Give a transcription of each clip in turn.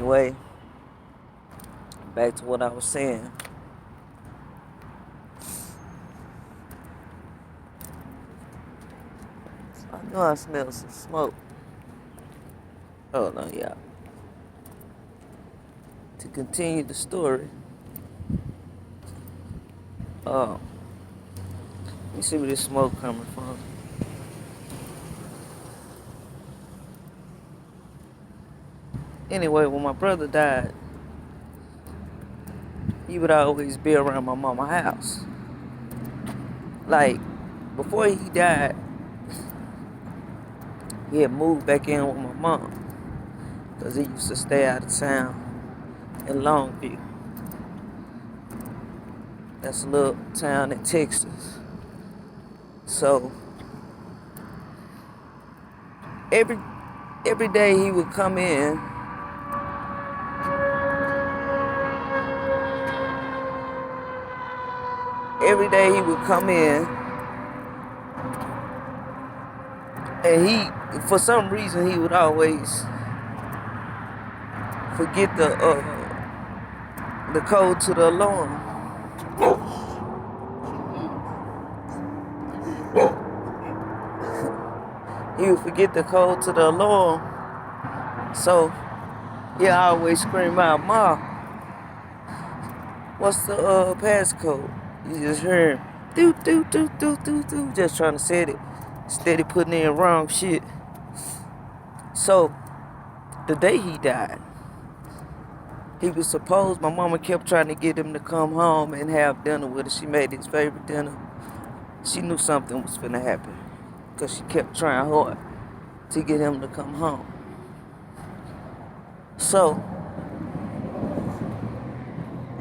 Anyway, back to what I was saying. I know I smell some smoke. Hold on, y'all. To continue the story, let me see where this smoke coming from. Anyway, when my brother died, he would always be around my mama's house. Like, before he died, he had moved back in with my mom because he used to stay out of town in Longview. That's a little town in Texas. So every day he would come in. Every day he would come in, and for some reason, he would always forget the code to the alarm. He would forget the code to the alarm, so he always scream out, "Ma, what's the passcode?" You just hear him, do do do do do do, just trying to set it, steady putting in wrong shit. So the day he died, he was supposed, my mama kept trying to get him to come home and have dinner with her. She made his favorite dinner. She knew something was finna happen because she kept trying hard to get him to come home. So,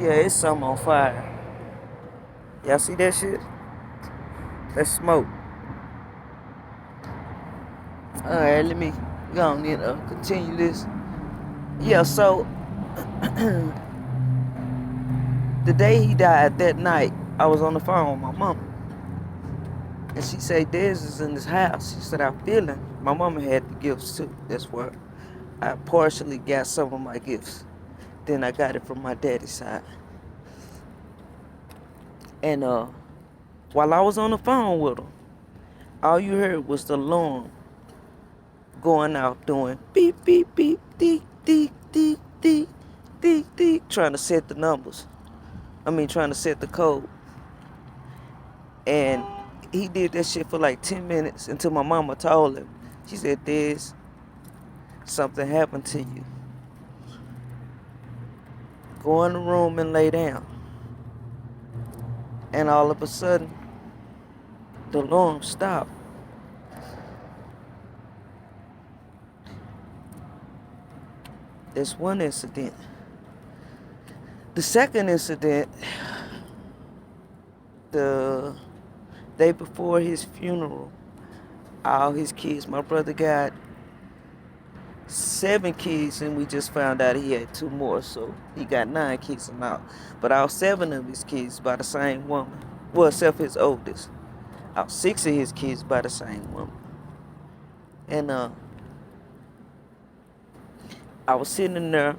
yeah, it's something on fire. Y'all see that shit? That's smoke. Alright, let me go on and continue this. Yeah, so the day he died, that night, I was on the phone with my mama. And she said, Dez is in this house. She said, I feel him. My mama had the gifts too. That's where I partially got some of my gifts. Then I got it from my daddy's side. And while I was on the phone with him, all you heard was the alarm going out doing beep, beep, beep, deek, deek, deek, deek, deek, deek, trying to set the numbers. Trying to set the code. And he did that shit for like 10 minutes until my mama told him. She said, Dez, something happened to you. Go in the room and lay down. And all of a sudden, the alarm stopped. That's one incident. The second incident, the day before his funeral, all his kids, my brother got 7 kids, and we just found out he had 2 more, so he got 9 kids in all. But all 7 of his kids by the same woman. Well, except his oldest. All 6 of his kids by the same woman. And I was sitting in there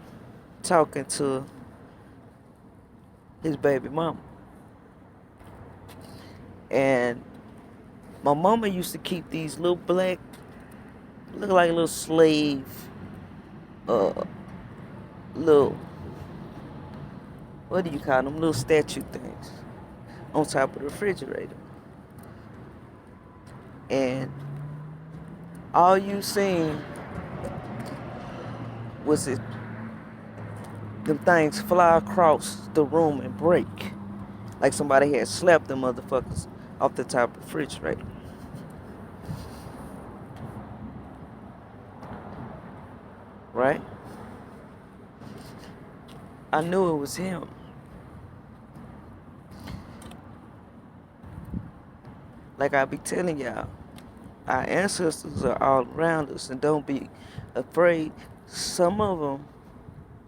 talking to his baby mama. And my mama used to keep these little black, look like little slave, little, what do you call them? Little statue things on top of the refrigerator. And all you seen was it, them things fly across the room and break. Like somebody had slapped them motherfuckers off the top of the refrigerator. Right? I knew it was him. Like I be telling y'all, our ancestors are all around us, and don't be afraid. Some of them,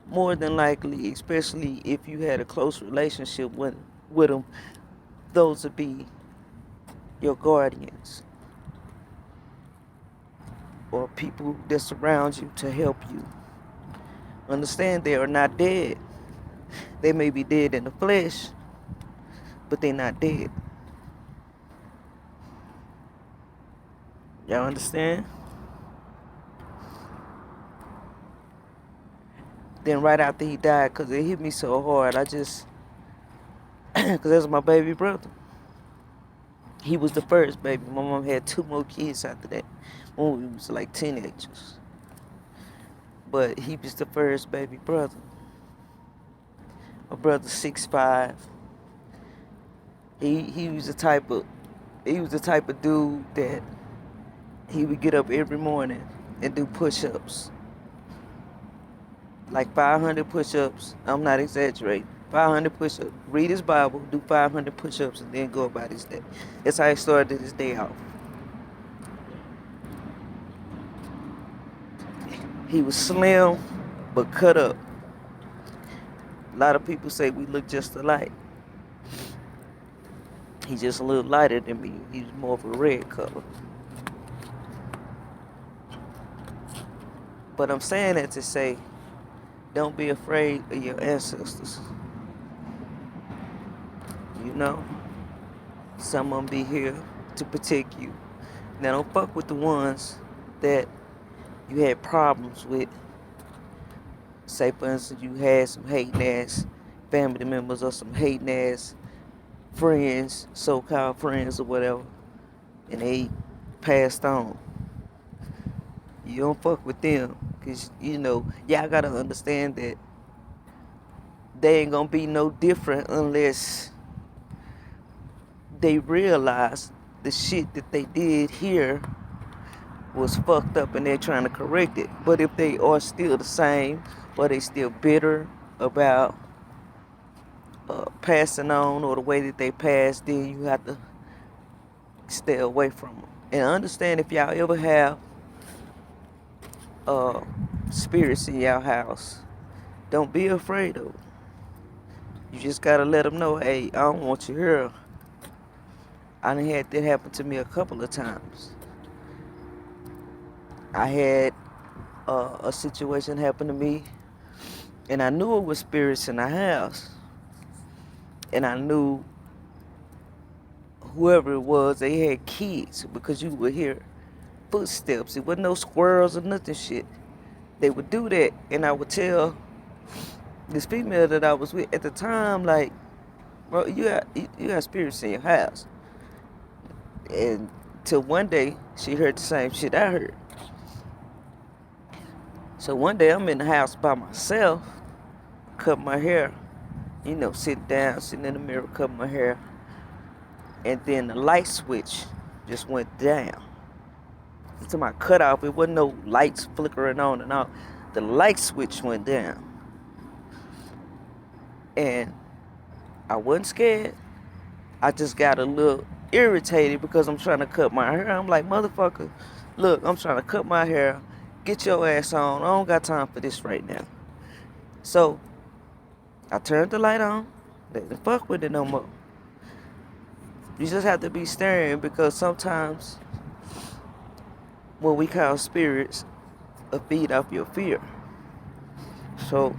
more than likely, especially if you had a close relationship with them, those would be your guardians or people that surround you to help you. Understand, they are not dead. They may be dead in the flesh, but they're not dead. Y'all understand? Then right after he died, because it hit me so hard, I just, because that's my baby brother. He was the first baby. My mom had 2 more kids after that when we was like teenagers. But he was the first baby brother. My brother's 6'5". He was the type of dude that he would get up every morning and do push-ups. Like 500 push-ups. I'm not exaggerating. 500 push-ups. Read his Bible, do 500 push-ups, and then go about his day. That's how he started his day off. He was slim, but cut up. A lot of people say we look just alike. He's just a little lighter than me. He's more of a red color. But I'm saying that to say, don't be afraid of your ancestors. You know, some of them be here to protect you. Now don't fuck with the ones that you had problems with. Say for instance you had some hating ass family members or some hating ass friends, so-called friends or whatever, and they passed on. You don't fuck with them, because you know, y'all gotta understand that they ain't gonna be no different unless they realize the shit that they did here was fucked up and they're trying to correct it. But if they are still the same, or they still bitter about passing on or the way that they passed, then you have to stay away from them. And understand, if y'all ever have spirits in y'all house, don't be afraid of them. You just gotta let them know, hey, I don't want you here. I done had that happen to me a couple of times. I had a situation happen to me, and I knew it was spirits in the house. And I knew whoever it was, they had kids, because you would hear footsteps. It wasn't no squirrels or nothing shit. They would do that, and I would tell this female that I was with at the time, like, bro, you got spirits in your house. And till one day, she heard the same shit I heard. So one day, I'm in the house by myself, cut my hair, you know, sitting down, sitting in the mirror, cut my hair. And then the light switch just went down. To my cutoff, it wasn't no lights flickering on and off. The light switch went down. And I wasn't scared. I just got a little irritated because I'm trying to cut my hair. I'm like, motherfucker, look, I'm trying to cut my hair. Get your ass on. I don't got time for this right now. So I turned the light on. Didn't fuck with it no more. You just have to be staring, because sometimes what we call spirits feed off your fear. So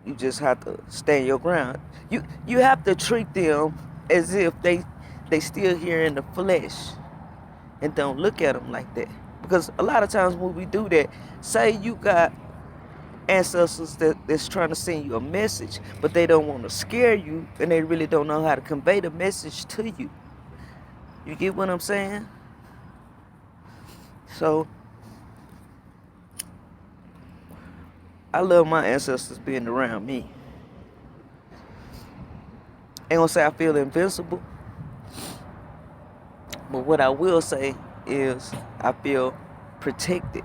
you just have to stand your ground. You have to treat them as if they still here in the flesh, and don't look at them like that. Because a lot of times when we do that, say you got ancestors that's trying to send you a message, but they don't want to scare you, and they really don't know how to convey the message to you. You get what I'm saying? So I love my ancestors being around me. Ain't gonna say I feel invincible, but what I will say is I feel protected.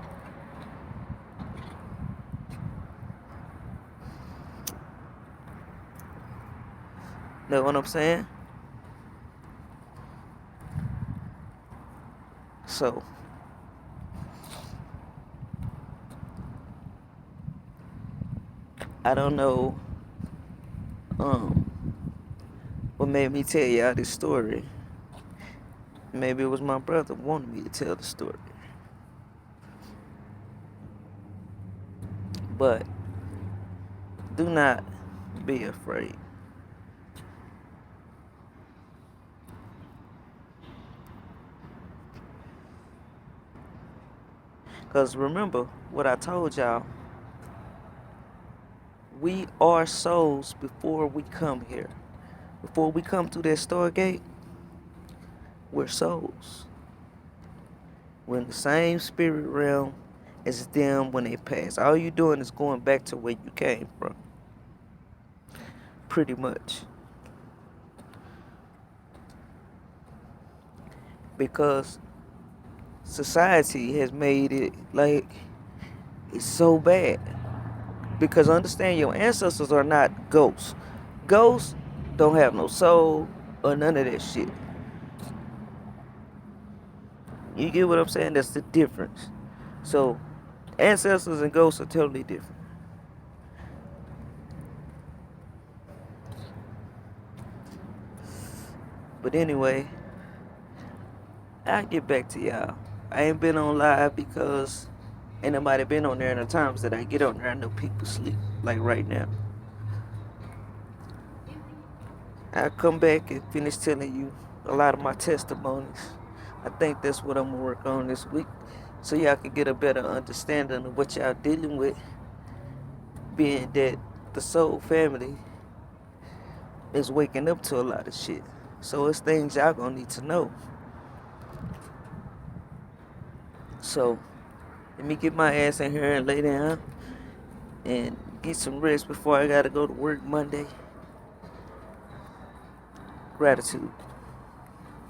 Know what I'm saying? So I don't know what made me tell y'all this story. Maybe it was my brother wanting me to tell the story. But do not be afraid. Because remember what I told y'all. We are souls before we come here. Before we come through that stargate, we're souls. We're in the same spirit realm as them when they pass. All you doing is going back to where you came from. Pretty much. Because society has made it like it's so bad. Because understand, your ancestors are not ghosts. Ghosts don't have no soul or none of that shit. You get what I'm saying? That's the difference. So ancestors and ghosts are totally different. But anyway, I'll get back to y'all. I ain't been on live because ain't nobody been on there in the times that I get on there. I know people sleep, like right now. I'll come back and finish telling you a lot of my testimonies. I think that's what I'm gonna work on this week. So y'all can get a better understanding of what y'all dealing with, being that the soul family is waking up to a lot of shit. So it's things y'all gonna need to know. So let me get my ass in here and lay down and get some rest before I gotta go to work Monday. Gratitude.